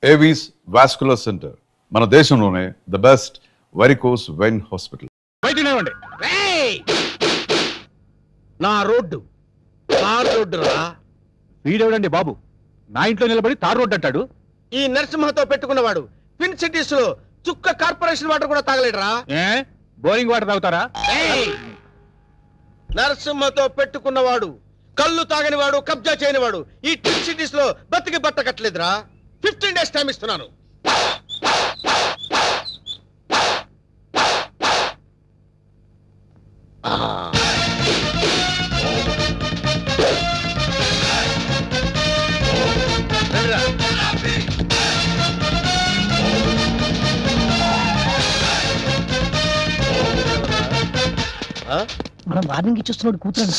Avis vascular center, మన దేశంలోనే the best varicose vein hospital. బయటనేవ్వండి. నా రోడ్డు తార్ రోడ్డు రా. వీడెవడండి బాబు నా ఇంట్లో నిలబడి తార్ రోడ్డు అంటాడు? ఈ నరసింహతో పెట్టుకున్నవాడు ట్విన్ సిటీస్ లో చుక్క కార్పొరేషన్ వాటర్ కూడా తాగలేడురా. బోరింగ్ వాటర్ తాగుతారా? నరసింహతో పెట్టుకున్నవాడు కళ్ళు తాగనివాడు, కబ్జా చేయనివాడు ఈ ట్విన్ సిటీస్ లో బతికి బట్ట కట్టలేదురా. 15 days టైం ఇస్తున్నాను. మనం వార్నింగ్ ఇచ్చేస్తున్నాడు కూతురు.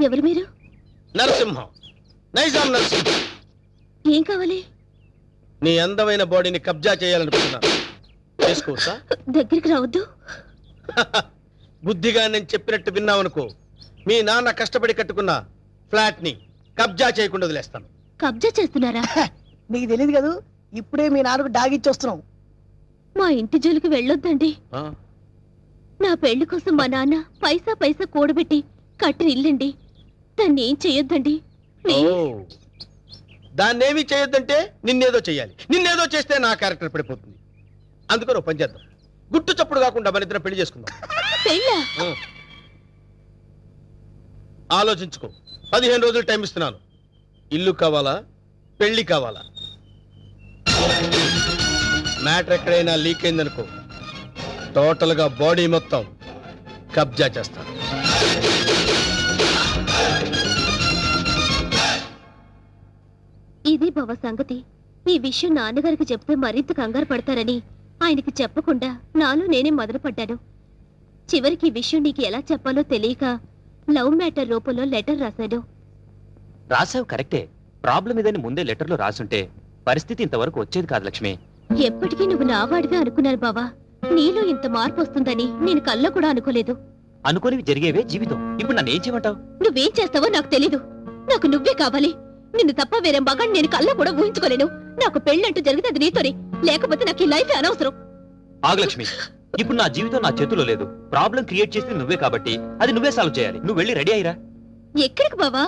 ఎవరు మీరు? నరసింహం, నైజాం నరసింహం. ఏం కావాలి? నీ అందమైన బాడీని కబ్జా చేయాలనుకుంటున్నాను. చేసుకోవచ్చా? దగ్గరికి రావద్దు. బుద్ధిగా నేను చెప్పినట్టు విన్నావనుకో, మీ నాన్న కష్టపడి కట్టుకున్న ఫ్లాట్ ని కబ్జా చేయకుండా వదిలేస్తాను. కబ్జా చేస్తున్నారా? నీకు తెలియదు కదా, ఇప్పుడే మీ నాన్నకు డాగిచ్చి వస్తున్నాం. మా ఇంటి జోలికి వెళ్ళొద్దండి. నా పెళ్లి కోసం మా నాన్న పైసా పైసా కూడబెట్టి కట్టిన ఇల్లండి. దాన్ని ఏం చెయ్యొద్దండి. దాన్నేమీ చేయొద్దంటే నిన్నేదో చెయ్యాలి. నిన్నేదో చేస్తే నా క్యారెక్టర్ పడిపోతుంది. అందుకని పని చేద్దాం. గుట్టు చప్పుడు కాకుండా మన ఇద్దరం పెళ్లి చేసుకుందాం. పెళ్ళా? ఆలోచించుకో. 15 రోజులు టైం ఇస్తున్నాను. ఇల్లు కావాలా, పెళ్లి కావాలా? మ్యాటర్ ఎక్కడైనా లీక్ అయిందనుకో, టోటల్ గా బాడీ మొత్తం కబ్జా చేస్తాను. ఇది బావ సంగతి. ఈ విషయం నాన్నగారికి చెప్తే మరింత కంగారు పడతారని ఆయనకి చెప్పకుండా నాలో నేనే మొదలుపడ్డాను. చివరికి ఈ విషయం నీకు ఎలా చెప్పాలో తెలియక లవ్ మ్యాటర్ రూపంలో లెటర్ రాశాను. రాసావు కరెక్టే. ప్రాబ్లం ఇదని ముందే లెటర్లో రాసుంటే పరిస్థితి ఇంతవరకు వచ్చేది కాదు లక్ష్మి. ఎప్పటికీ నువ్వు నావాడిగా అనుకున్నాను బావా. నీలో ఇంత మార్పు వస్తుందని నేను కల్లో కూడా అనుకోలేదు. అనుకోనివి జరిగేవే జీవితం. ఇప్పుడు నన్ను ఏం చేయమంటావు? నువ్వేం చేస్తావో నాకు తెలీదు. నాకు నువ్వే కావాలి. నిన్ను తప్ప వేరే మగాన్ని నేను కల్లో కూడా ఊహించుకోలేను. నాకు పెళ్ళంటూ జరిగితే అది నీతోనే, లేకపోతే నాకు ఈ లైఫ్ అనవసరం. ఆగు లక్ష్మి, ఇప్పుడు నా జీవితం నా చేతిలో లేదు. ప్రాబ్లం క్రియేట్ చేసింది నువ్వే కాబట్టి అది నువ్వే సాల్వ్ చేయాలి. నువ్వు వెళ్ళి రెడీ అయ్యిరా. ఎక్కడికి బావా?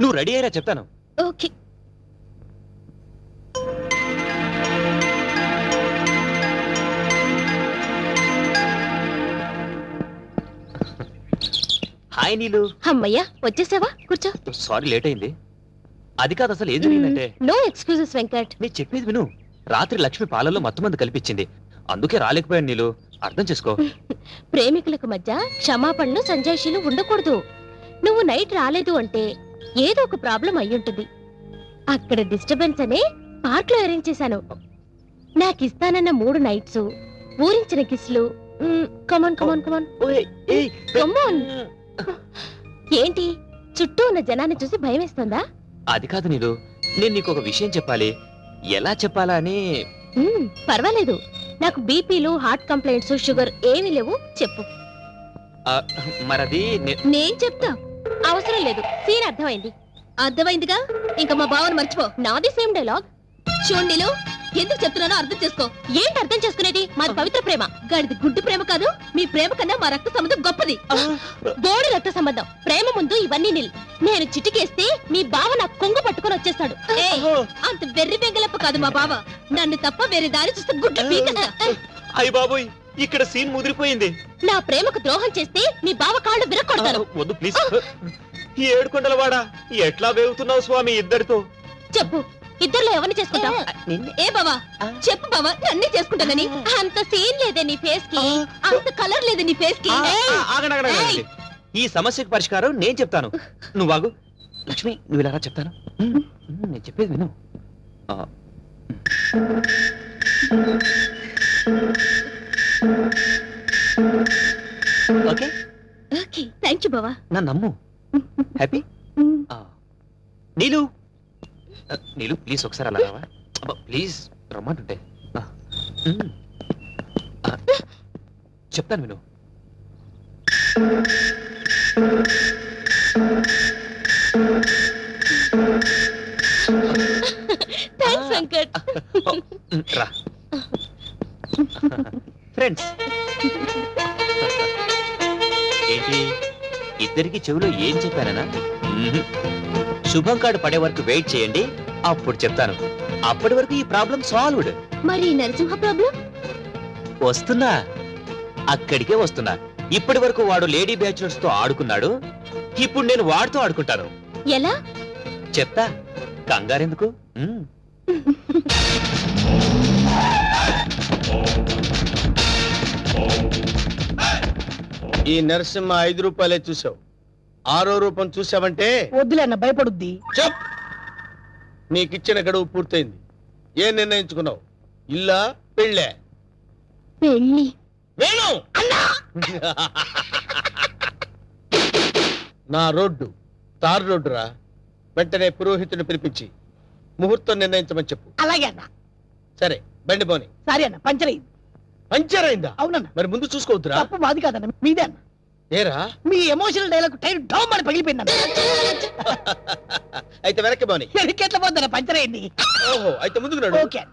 నువ్వు రెడీ అయ్యిరా చెప్తాను. ఓకే. హాయ్ నీలు. అమ్మయ్యా, వచ్చేసావా? కూర్చో. సారీ లేట్ అయింది. అది కాదు, అసలు ఏం జరిగిందంటే. No excuses Venkat. నీ చెప్పేది విను. రాత్రి లక్ష్మి పాలల్లో మత్తుమంది కల్పించింది. అందుకే రాలేకపోయాను నీలు. అర్థం చేసుకో. ప్రేమికులకు మధ్య క్షమాపణలు సంజాయిషీలు ఉండకూడదు. నువ్వు నైట్ రాలేదు అంటే ఏదో ఒక ప్రాబ్లం అయ్యుంటుంది. అక్కడ డిస్టర్బెన్స్ అనే పార్క్ లో అరేంజ్ చేశాను. నాకిస్తానన్న 3 నైట్స్, ఊరించిన కిస్లు. కమాన్ కమాన్ కమాన్ కమాన్. ఏంటి, చుట్టూ ఉన్న జనాన్ని చూసి భయం వేస్తుందా? అది కాదు నీలు, నేను నీకు ఒక విషయం చెప్పాలి. ఎలా చెప్పాలా అని. పర్వాలేదు. నాకు బీపీలు, హార్ట్ కంప్లైంట్స్, షుగర్ ఏమీ లేవు. చెప్పు. మరది నేను చెప్తా. అవసరం లేదు. సీన్ అర్థమైంది. అర్థమైందిగా. ఇంకా మా బావని మర్చిపో. నాది సేమ్ డైలాగ్. చూడండిలో ఎందుకు చెప్తున్నానో అర్థం చేసుకో. ఏంటి అర్థం చేసుకునేది? మాది పవిత్ర ప్రేమ. గాడిది గుడ్డు ప్రేమ కాదు. మీ ప్రేమ కన్నా మా రక్త సంబంధం గొప్పది. బోడి రక్త సంబంధం. ప్రేమ ముందు ఇవన్నీ నిల్. నేను చిటికేస్తే మీ బావ నాకు కొంగు పట్టుకొని వచ్చేస్తాడు. అంత వెర్రి బెంగలప్ప కాదు మా బావ. నన్ను తప్ప వేరే దారి చూస్తే గుడ్డు పీకస్తా. అయ్య బాబోయ్, ఇక్కడ సీన్ ముదిరిపోయింది. నా ప్రేమకు ద్రోహం చేస్తే మీ బావ కాళ్ళు విరక్కొడతారు. వద్దు ప్లీజ్. ఏడుకొండల వాడా, ఎట్లా వేగుతున్నావు స్వామి ఇద్దరితో? చెప్పు, ఇద్దర్లో ఎవరిని చేసుకుంటావు? ఏ బావా, చెప్పు బావా, నన్నే చేసుకుంటానని. అంత సీన్ లేదే నీ ఫేస్ కి, అంత కలర్ లేదే నీ ఫేస్ కి. ఈ సమస్యకు పరిష్కారం నేను చెప్తాను. నువ్వు బాగు లక్ష్మి, నువ్వు ఇలా చెప్తాను. నేను చెప్పేది విను. ఓకే ఓకే, థ్యాంక్ యూ బావా. నా నమ్ము. హ్యాపీ. నీలు నీలు ప్లీజ్ ఒకసారి అలా రావా? ప్లీజ్ రమ్మంటుంటే. చెప్తాను విను. థ్యాంక్స్ వెంకట్. రా ఫ్రెండ్స్. ఏంటి ఇద్దరికి చెవిలో ఏం చెప్పానన్నా? శుభం కార్డు పడే వరకు వెయిట్ చేయండి, అప్పుడు చెప్తాను. అప్పటి వరకు ఈ ప్రాబ్లం సాల్వ్డ్. మరి నరసింహ ప్రాబ్లం? వస్తున్నా, అక్కడికే వస్తున్నా. ఇప్పటి వరకు వాడు లేడీ బ్యాచులర్స్ తో ఆడుకున్నాడు, ఇప్పుడు నేను వాడితో ఆడుకుంటాను. ఎలా? చెప్తా, కంగారెందుకు? ఈ నరసింహ 5 రూపాయలే చూసావు, 6వ రూపం చూసావంటే వద్దులే అన్న భయపడుద్ది. చెప్. నీకిచ్చిన గడువు పూర్తయింది. ఏం నిర్ణయించుకున్నావు? ఇల్లా పెళ్ళే? పెళ్ళి. వేణు నా రోడ్డు తారు రోడ్డు రా. వెంటనే పురోహితుని పిలిపించి ముహూర్తం నిర్ణయించమని చెప్పు. అలాగే అన్న. సరే బండి పోని. సరే అన్న, పంచర్ అయింది. పంచర్ అయిందా? అవునన్న. మరి ముందు చూసుకోవద్దురా. తప్పు మాది కాదన్న, మీదే అన్న. ఏరా మీ ఎమోషనల్ డైలాగ్ టైర్ డౌన్ అని పగిలిపోయిందన్న. అయితే వెనక్కి పోని. ఎట్లా పోద్దన్న, పంచర్ అయింది. ఓహో, అయితే ముందుకు నడు. ఓకే అన్న.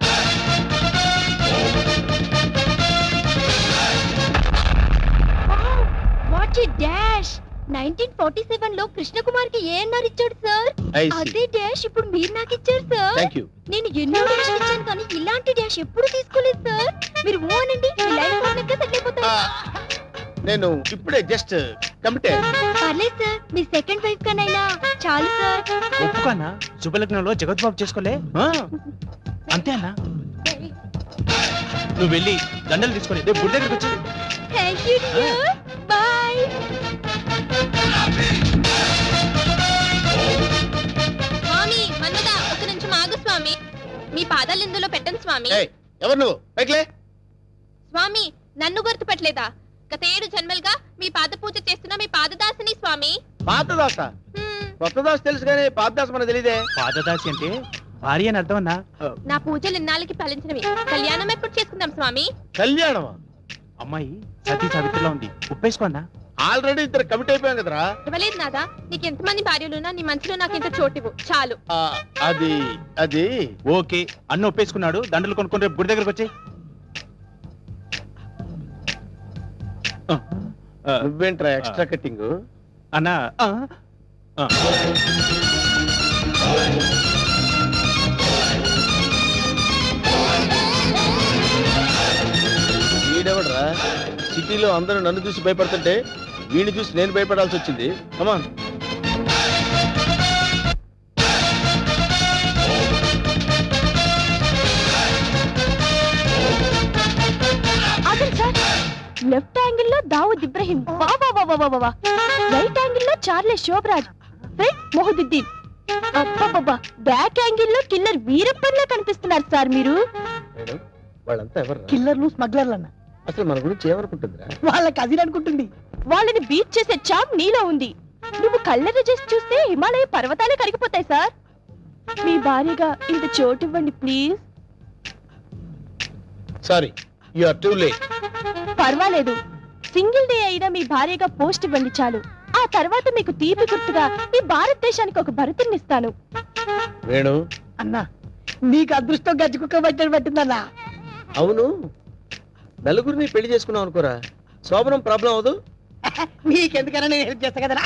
What a dash! 1947 లో కృష్ణకుమార్ కి ఏఎన్ఆర్ ఇచ్చాడు సార్. I see. అదే డాష్ ఇప్పుడు మీరు నాకు ఇచ్చారు సార్. Thank you. నేను ఎన్నో డాష్ ఇచ్చాను కానీ ఇలాంటి డాష్ ఎప్పుడు తీసుకోలేదు సార్. మీరు ఓ అనండి, మీ లైఫ్ పార్ట్నర్గా సెట్ అయిపోతారు. నేను ఇప్పుడే జస్ట్ కమిటే. పర్లేదు సార్, మీ సెకండ్ వైఫ్ కనైనా చాలు సార్. ఒప్పుకన్నా శుభలగ్నంలో జగత్ బాబు చేసుకోలే. అంతే అన్నా. నువ్వు వెళ్ళి దండలు తీసుకొని రేపు గుడి దగ్గరకు వచ్చి. Thank you dear. బై. స్వామి మన్మదా, ఒక నిమిషం ఆగు స్వామి. మీ పాదాలు ఇందులో పెట్టండి స్వామి. ఏయ్, ఎవరు నువ్వు? పైకిలే. స్వామి నన్ను గుర్తుపట్టలేదా? గత 7 జన్మలుగా మీ పాద పూజ చేస్తున్న మీ పాదదాసిని స్వామి. పాతదాస? కొత్త దాస్ తెలుసు కానీ పాతదాస మనకు తెలియదే. పాదదాసి అంటే భార్య అని అర్థం అన్నా. నా పూజలు ఇన్నాళ్ళకి ఫలించినవి. కళ్యాణం ఎప్పుడు చేసుకుందాం స్వామి? కళ్యాణమా? అమ్మాయి సతీ సావిత్రిలో ఉంది, ఉప్పేసుకో అన్నా. ఆల్రెడీ ఇద్దరు కమిట్ అయిపోయాం కదరా. ఇవ్వలేదు నాదా, నీకు ఎంతమంది భార్యలున్నా నీ మనసులో నాకు ఇంత చోటివ్వు చాలు. అది అది ఓకే, అన్న ఒప్పేసుకున్నాడు. దండలు కొనుక్కొని రేపు గుడి దగ్గరకు వచ్చి. నువ్వేంట్రా ఎక్స్ట్రా కట్టింగ్? అన్నా వీడెవడరా? సిటీలో అందరూ నన్ను చూసి భయపడుతుంటే వీడిని చూసి నేను భయపడాల్సి వచ్చింది. కమాన్. లెఫ్ట్ యాంగిల్ లో దావుద్ ఇబ్రహీం, రైట్ యాంగిల్ లో చార్లె శోభరాజ్, ఫ్రంట్ మొహదుద్దీన్, బ్యాక్ యాంగిల్ లో కిల్లర్ వీరప్పన్లా కనిపిస్తున్నారు సార్ మీరు. మేడం, వాళ్ళంతా ఎవరు? కిల్లర్లు స్మగ్లర్లు అన్న. అసలు మన గురించి ఏమనుకుంటుందిరా? వాళ్ళకి అది అనుకుంటుంది. వాళ్ళని బీట్ చేసే చాప్ నీలో ఉంది. నువ్వు కళ్ళని చేసి చూస్తే హిమాలయ పర్వతాలే కరిగిపోతాయి సార్. మీ భార్యగా ఇంత చోటు ఇవ్వండి please. Sorry, you are too late. పర్వాలేదు, సింగిల్ డే అయినా మీ భార్యగా పోస్ట్ ఇవ్వండి చాలు. ఆ తర్వాత మీకు తీపి గుర్తుగా ఈ భారతదేశానికి ఒక భరతుని ఇస్తాను. వేణు అన్నా, నీకు అదృష్టం గజ్జి కుక్క పట్టని పట్టిందన్నా. అవును, నలుగురిని పెళ్లి చేసుకున్నావు అనుకోరా, శోభనం ప్రాబ్లం అవదు. నీకెందుకన్నా నేను హెల్ప్ చేస్తా కదన్నా.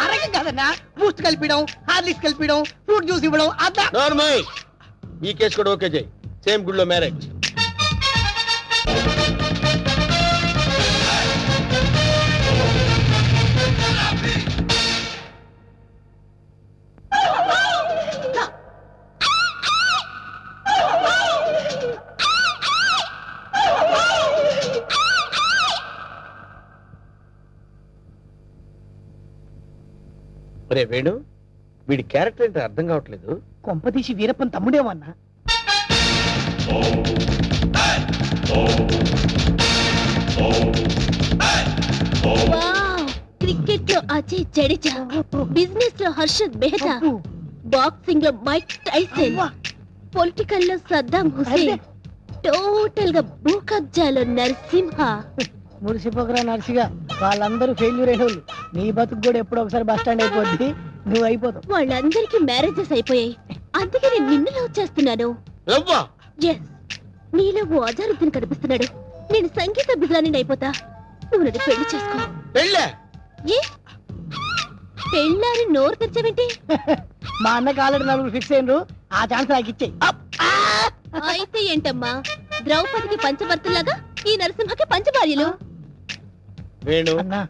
ఆరోగ్యం కాదన్నా, బూస్ట్ కలిపిడం, హార్లిక్స్ కలిపిడం, ఫ్రూట్ జ్యూస్ ఇవ్వడం. అదా నార్మల్. ఈ కేసు కూడా ఓకే చేయి. సేమ్ గుడిలో మ్యారేజ్. ఒరే వేణు, వీడి క్యారెక్టర్ ఏంటో అర్థం కావట్లేదు. కొంపదీసి వీరప్పన్ తమ్ముడేమన్నా. క్రికెట్ లో అజయ్ జడేజా, బిజినెస్ లో హర్షద్ మెహతా, బాక్సింగ్ లో మైక్ టైసన్, పొలిటికల్ లో సద్దాం హుసేన్, టోటల్ గా భూ కబ్జాలో నరసింహ. మురిసిపోకరా నర్సిగా, వాళ్ళందరూ ఫెయిల్యూర్ అయిన వాళ్ళు. నీ బతుకు కూడా ఎప్పుడో ఒకసారి బస్ స్టాండ్ అయిపోద్ది. నువ్వు అయిపోతావు. వాళ్ళందరికీ మ్యారేజెస్ అయిపోయాయి, అందుకే నేను నిన్ను లవ్ చేస్తున్నాను. లవ్వా? ఎస్, నీలో ఓ అజారుద్దీన్ కనిపిస్తున్నాడు. నేను సంగీత బిజాని అయిపోతా, నువ్వు నన్ను పెళ్లి చేసుకో. పెళ్ళే? ఏ పెళ్ళాని నోరు తెరిచావేంటి? మా అన్నకి ఆల్రెడీ నలుగురు ఫిక్స్ అయినరు, ఆ ఛాన్స్ నాకు ఇచ్చేయి. అయితే ఏంటమ్మా, ద్రౌపదికి పంచభర్తలాగా ఈ నరసింహకి పంచభార్యలు. వేణు, అన్నా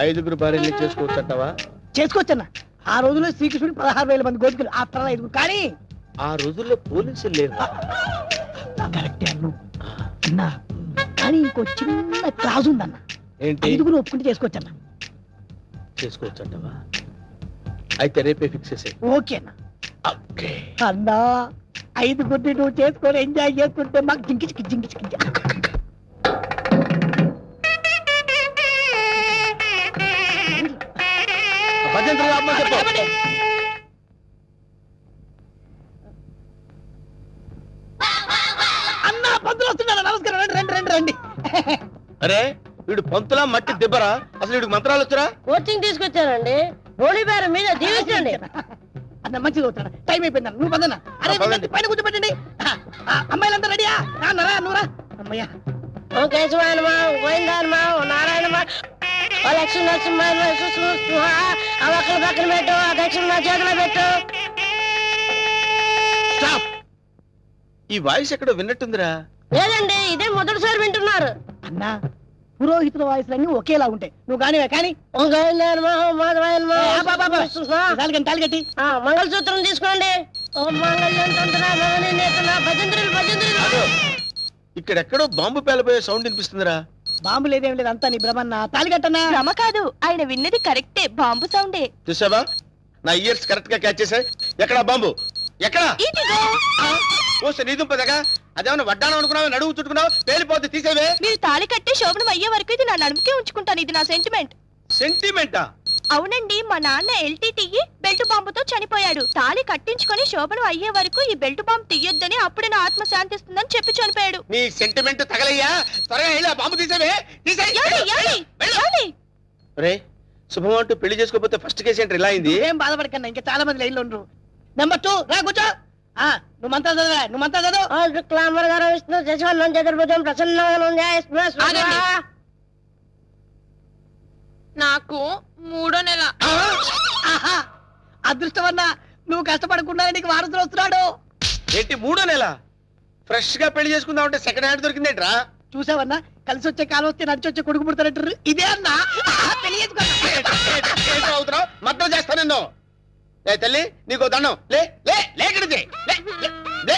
5 భార్యలు చేసుకోవచ్చంటావా? చేసుకోవచ్చన్నా. ఆ రోజుల్లో శ్రీకృష్ణుడు 16,000 మంది గోపికలు, ఆ తర్వాత 5. కానీ ఆ రోజుల్లో పోలీసులు లేరు. కరెక్టే అన్ను అన్నా, కానీ ఇంకో చిన్న క్లాజ్ ఉందన్న. ఏంటి? 5 ఒప్పుకుంటే చేసుకోవచ్చన్నా. చేసుకోవచ్చంటావా? అయితే రేపే ఫిక్స్ చేసే. ఓకే అన్న. అన్నా 5 నువ్వు చేసుకొని ఎంజాయ్ చేసుకుంటే మాకు జింకిచికి జింకిచికి. భజంత్రులు ఆపమని చెప్పు. అన్నా పంతులు వస్తున్నాడు. నమస్కారం, రండి రండి రండి రండి. అరే వీడు పంతులా మట్టి దిబ్బరా? అసలు వీడికి మంత్రాలు వచ్చరా? కోచింగ్ తీసుకొచ్చానండి. హోలీ బేరం మీద దీవించండి. అన్న మంచిగా అవుతాడు. టైం అయిపోయింది, నువ్వు పదన్నా. అరే పదండి. వీళ్ళని పైన కూర్చోబెట్టండి. అమ్మాయిలంతా రెడీయా? నరా నువ్వురా. అమ్మయ్యా ఓ కేశవాయనమా, గోవిందాయనమా, ఓ నారాయణమా, ఓ లక్ష్మీ నరసింహాయనమా, సుస్మృహ. ఆ ఒక్కల పక్కన పెట్టు, ఆ దక్షిణ నా చేతిలో పెట్టు. స్టాప్. ఈ వాయిస్ ఎక్కడో విన్నట్టుందిరా. లేదండి, ఇదే మొదటిసారి వింటున్నారు. అన్నా పురోహితుల వాయిస్లన్నీ ఒకేలా ఉంటాయి. నువ్వు కానివే కానీ ఓ గోవిందాయనమా, ఓ మాధవాయనమా, తాలిగట్టి ఆ మంగళసూత్రం తీసుకోండి. ఓ మంగళ్యం తంత్ర భవని నేతన భజంత్రులు భజంత్రులు. అదో, ఇక్కడెక్కడో బాంబు పేలపోయే సౌండ్ వినిపిస్తుందిరా. బాంబు లేదేం లేదు, అంతా నీ భ్రమన్న. తాలిగట్టన్నా. భ్రమ కాదు, ఆయన విన్నది కరెక్టే, బాంబు సౌండే. చూసావా, నా ఇయర్స్ కరెక్ట్ గా క్యాచ్ చేశాయి. ఎక్కడా బాంబు? ఎక్కడా? ఇదిగో. ఓస్తే నీ దుంపదగా, అదేమన్నా వడ్డానం అనుకున్నావు, నడువు చుట్టుకున్నావు, పేలిపోతే తీసేవే. మీరు తాళి కట్టి శోభనం అయ్యే వరకు ఇది నా నడుముకే ఉంచుకుంటాను, ఇది నా సెంటిమెంట్. సెంటిమెంటా? అవునండి, మా నాన్న ఎల్టీటీఈ బెల్ట్ బాంబుతో చనిపోయాడు. తాళి కట్టించుకొని శోభనం అయ్యే వరకు ఈ బెల్ట్ బాంబు తీయొద్దని, అప్పుడే నా ఆత్మ శాంతిస్తుందని చెప్పి చనిపోయాడు. నీ సెంటిమెంట్ తగలయ్యా. త్వరగా వెళ్ళి ఆ బాంబు తీసేవే. రే శుభం అంటూ పెళ్లి చేసుకోకపోతే ఫస్ట్ కేసు ఏంటి ఇలా అయింది? ఏం బాధపడకన్నా, ఇంకా చాలా మంది లైన్లో ఉండరు. నెంబర్ 2 రా కూర్చో. నువ్వు మంత్రాలు చదవరా, నువ్వు మంత్రాలు చదువు. ఓ శుక్లాంబర గారు విష్ణు శశివర్ణం చతుర్భుజం ప్రసన్నం నాకు 3వ నెల. ఆహా, అదృష్టమన్నా, నువ్వు కష్టపడకుండా నీకు వారసులు వస్తున్నాడు. ఏంటి 3వ నెల? ఫ్రెష్ గా పెళ్లి చేసుకుందాం అంటే సెకండ్ హ్యాండ్ దొరికిందేంట్రా? చూసావన్నా, కలిసి వచ్చే కాలం వస్తే నడిచి వచ్చే కొడుకు పుడతారంటారు. ఇదే అన్నా పెళ్లి చేసుకో. అవుతున్నావు, మద్దతు చేస్తా నిన్ను. ఏ తల్లి, నీకు దండం. లే లే లేకడితే లే లే, లే.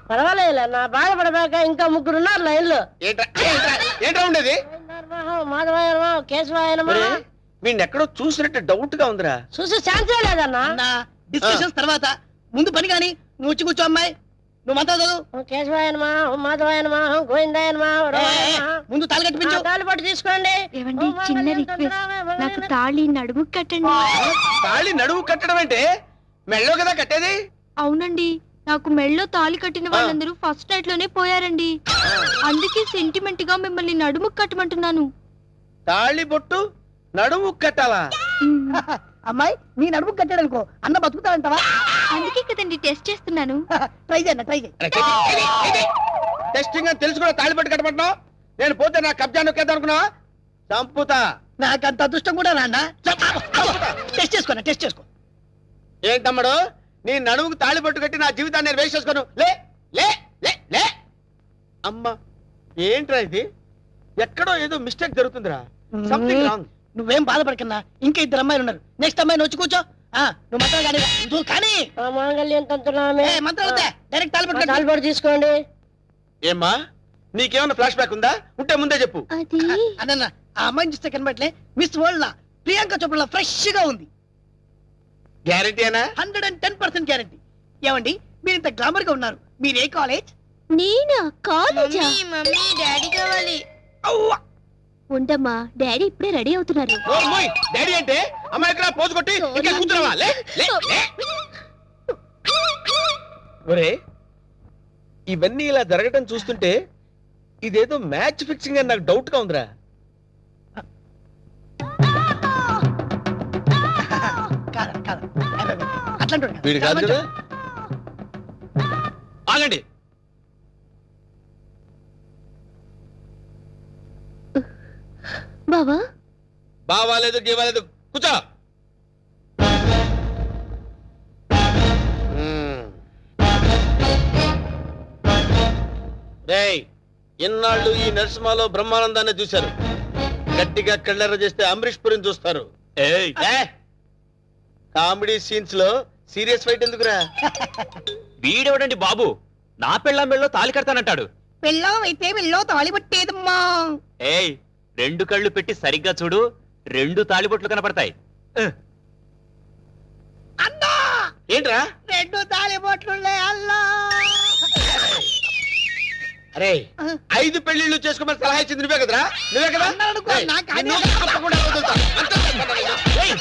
పర్వాలేదు, నా బాధపడబాక ఇంకా 3 ఉన్నారు లైన్లో. ఏంట్రా ఏంట్రా ఏంట్రా ఉండేది? మాధవాయనమా, కేశవాయనమా. వీడిని ఎక్కడో చూసినట్టు డౌట్ గా ఉందిరా. చూసి ఛాన్సే లేదన్నా. అన్నా డిస్కషన్స్ తర్వాత, ముందు పని కానీ నువ్వు వచ్చి కూర్చో. అమ్మాయి నువ్వు మంత్రాలు చదువు. ఓ కేశవాయనమా, ఓ మాధవాయనమా, ఓ గోవిందాయనమా, ఓ రామాయణమా. ముందు తాళి కట్టిపించు. తాళి పట్టు తీసుకోండి. ఏవండి, చిన్న రిక్వెస్ట్, నాకు తాళి నడుము కట్టండి. తాళి నడువు కట్టడం అంటే మెళ్ళో కదా కట్టేది. అవునండి, నాకు మెళ్ళో తాళి కట్టిన వాళ్ళందరూ ఫస్ట్ నైట్ లోనే పోయారండి. అందుకే సెంటిమెంట్ గా మిమ్మల్ని నడుము కట్టమంటున్నాను. తాళి బొట్టు నడుము కట్టాలా? అమ్మాయి నీ నడుము కట్టాడు అనుకో, అన్న బతుకుతాడంటావా? అందుకే కదండి టెస్ట్ చేస్తున్నాను. ట్రై చేయన్న, ట్రై చేయి. టెస్టింగ్ అని తెలుసు కూడా తాళి పట్టు కట్టమంటున్నావు. నేను పోతే నా కబ్జా నొక్కేద్దాం అనుకున్నావా? చంపుతా. నాకు అంత అదృష్టం కూడా నాన్న. టెస్ట్ చేసుకోనా, టెస్ట్ చేసుకో. ఏంటమ్మడు, నీ నడుముకు తాళి పట్టు కట్టి నా జీవితాన్ని నేను వేస్ట్ చేసుకోను. లే లే లే లే. అమ్మా, ఏంట్రా ఇది? ఎక్కడో ఏదో మిస్టేక్ జరుగుతుందిరా. Something wrong. నువ్వేం బాధపడకన్నా, ఇంకా 2 అమ్మాయిలు ఉన్నారు. నెక్స్ట్ అమ్మాయిని వచ్చి కూర్చో. నువ్వు మంత్రాలు కానీ నువ్వు కానీ ఆ మాంగళ్యం తంతునామే. మంత్రాలు డైరెక్ట్ తాళి తాళి పట్టు. పట్టు తీసుకోండి. ఏమ్మా, నీకేమన్నా ఫ్లాష్ బ్యాక్ ఉందా? ఉంటే ముందే చెప్పు. అది అన్న ఆ అమ్మాయిని చూస్తే కనబట్లే మిస్ వరల్డ్ లా ప్రియాంక చోప్రా ఫ్రెష్ గా ఉంది. గ్యారెంటీనా? 110% గ్యారంటీ. ఏమండి, మీరు ఇంత గ్లామర్ గా ఉన్నారు, మీరు ఏ కాలేజ్? నేనా? కాలేజా? మమ్మీ డాడీ కావాలి. అవ్వ, ఉండమ్మా, డాడీ ఇప్పుడే రెడీ అవుతున్నారు. ఓ అమ్మాయి, డాడీ అంటే అమ్మాయి ఇక్కడ పోజు కొట్టి ఇంకా కూర్చున్నావా? లే లే లే. ఒరే, ఇవన్నీ ఇలా జరగటం చూస్తుంటే ఇదేదో మ్యాచ్ ఫిక్సింగ్ అని నాకు డౌట్ గా ఉందిరా. కాదు కాదు అట్లాంటి వీడు కాదు కదా ఆగండి బావా బావాలేదు గీవాలేదు కూర్చో రేయ్ ఇన్నాళ్ళు ఈ నరసింహలో బ్రహ్మానందాన్ని చూశారు గట్టిగా కళ్ళెర్ర చేస్తే అమరీష్ పురిని చూస్తారు ఏయ్ కామెడీ సీన్స్ లో సీరియస్ ఫైట్ ఎందుకురా వీడెవడండి బాబు నా పెళ్ళాం మెళ్ళో తాలి కడతానంటాడు పెళ్ళం అయితే వెళ్ళో తాళి పట్టేదమ్మా. ఏయ్ 2 కళ్ళు పెట్టి సరిగ్గా చూడు 2 తాళిబొట్లు కనపడతాయి అన్నా ఏంట్రా 2 తాళి బొట్లున్నాయి అల్లా. అరే 5 పెళ్లిళ్ళు చేసుకోమని సలహా ఇచ్చింది నువ్వే కదరా నువ్వే కదా అన్నాడు కూడా, ఏయ్, నాకు నిన్ను అదే. తప్పకుండా వదులుతా. అంతే చెప్పండి. ఏయ్,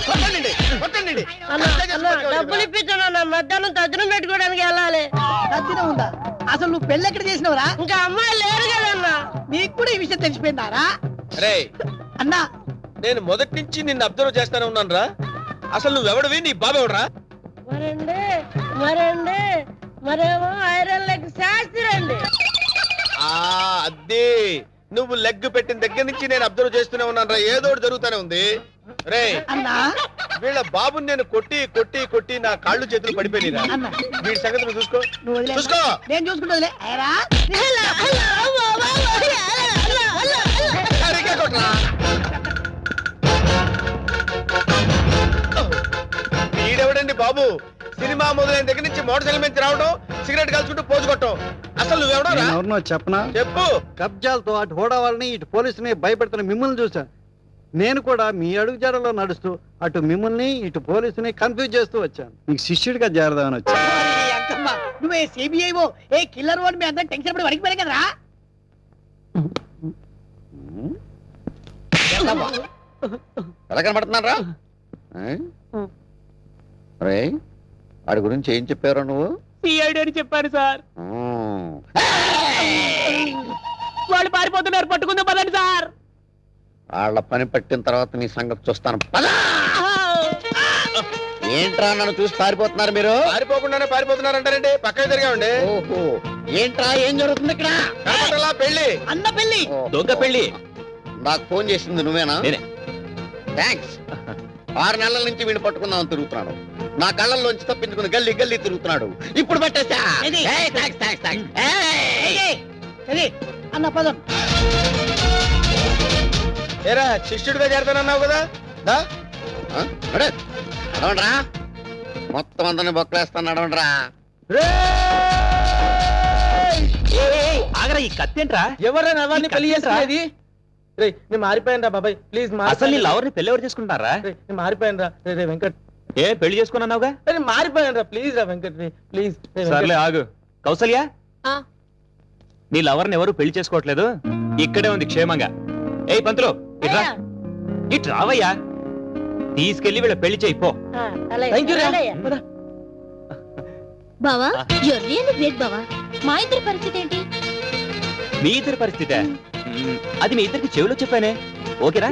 కొట్టండి, కొట్టండి. డబ్బులు ఇప్పించాను మధ్యాహ్నం తజ్జనం పెట్టుకోవడానికి వెళ్ళాలి. తద్దినం ఉందా? అసలు నువ్వు పెళ్ళి ఎక్కడ చేసినవరా? ఇంకా అమ్మాయి లేరు కదన్నా. నీకు కూడా ఈ విషయం తెలిసిపోయిందారా? అరే అన్నా నేను మొదటి నుంచి నిన్ను అబ్జర్వ్ చేస్తానే ఉన్నాను రా అసలు నువ్వెవడవి నీ బాబెవడరా మరండి మరేమో ఐరన్ లెగ్ శాస్త్రి అండి. అదే నువ్వు లెగ్ పెట్టిన దగ్గర నుంచి నేను అబ్జర్వ్ చేస్తూనే ఉన్నాను రా ఏదో ఒకటి జరుగుతూనే ఉంది రే అన్నా వీళ్ళ బాబుని నేను కొట్టి కొట్టి కొట్టి నా కాళ్ళు చేతులు పడిపోయినా అన్నా వీడి సంగతి నువ్వు చూసుకో నువ్వు వదిలే. చూసుకో నేను చూసుకుంటా. సరిగ్గా కొట్రా. వీడెవడండి బాబు సినిమా మొదలైన దగ్గర నుంచి మోటార్ సైకిల్ మీద రావడం సిగరెట్ కలుసుకుంటూ పోజు కొట్టడం అసలు నువ్వెవడరా ఎవరినో చెప్పనా? చెప్పు కబ్జాలతో అటు హోడా వాళ్ళని ఇటు పోలీసుని భయపెడుతున్న మిమ్మల్ని చూసా. నేను కూడా మీ అడుగుజాడలో నడుస్తూ అటు మిమ్మల్ని ఇటు పోలీసుని కన్ఫ్యూజ్ చేస్తూ వచ్చాను. మీకు శిష్యుడిగా చేరదామని వచ్చాను. అంకమ్మ నువ్వే సిబిఐఓ ఏ కిల్లర్ ఓన్ మీ అందరం టెన్షన్ పడి వడికి పోయాం కదరా. ఎలా కనబడుతున్నారా రే వాడి గురించి ఏం చెప్పారు నువ్వు సిఐడి అని చెప్పారు సార్. వాళ్ళు పారిపోతున్నారు పట్టుకుందాం పదండి సార్. వాళ్ళ పని పట్టిన తర్వాత నీ సంగతి చూస్తాను పదా! ఏంట్రా నన్ను చూసి పారిపోతున్నారు మీరు పారిపోకుండానే పారిపోతున్నారంటారండి పక్కన తిరిగామండి ఓహో ఏంట్రా ఏం జరుగుతుంది ఇక్కడ కనపడలా పెళ్లి అన్న పెళ్ళి ఓహో. దొంగ పెళ్లి నాకు ఫోన్ చేసింది నువ్వేనా నేనే. థ్యాంక్స్ 6 నెలల నుంచి వీడిని పట్టుకుందామని తిరుగుతున్నాడు నా కళ్ళల్లోంచి తప్పించుకుని గల్లీ గల్లీ తిరుగుతున్నాడు ఇప్పుడు పట్టేశా ఏది? ఏయ్, థాంక్స్, థాంక్స్, థాంక్స్. ఏయ్! సరే అన్న పదం. ఏరా శిష్యుడిగా చేరతానన్నావు కదా దా ఆ? నడు. నడవండ్రా మొత్తం అందరిని బొక్కలేస్తాను నడవండ్రా ఆగరా ఈ కత్తేంట్రా ఎవరైనా నవాన్ని ఈ పెళ్లి కత్తిరా? చేసుకునేది రేయ్ నేను మారిపోయాను రా బాబాయ్ ప్లీజ్ అసలు నీ లవర్ని పెళ్లి ఎవరు చేసుకుంటారా నేను మారిపోయాను రా రే వెంకట్ ఏ పెళ్లి చేసుకున్నావుగా నేను మారిపోయాను రా ప్లీజ్ రా వెంకట్ ప్లీజ్ సర్లే ఆగు కౌసల్య ఆ. నీ లవర్ని ఎవరు పెళ్లి చేసుకోవట్లేదు ఇక్కడే ఉంది క్షేమంగా ఏయ్ పంతులు ఇట్రా ఇటు రావయ్యా తీసుకెళ్లి వీళ్ళ పెళ్లి చేయి పో అలాగే. థ్యాంక్ యూ అలాగే. బావా యూర్ రియల్లీ గ్రేట్ బావా. మా ఇద్దరి పరిస్థితి ఏంటి? మీ ఇద్దరి పరిస్థితే అది మీ ఇద్దరికి చెవిలో చెప్పానే ఓకేరా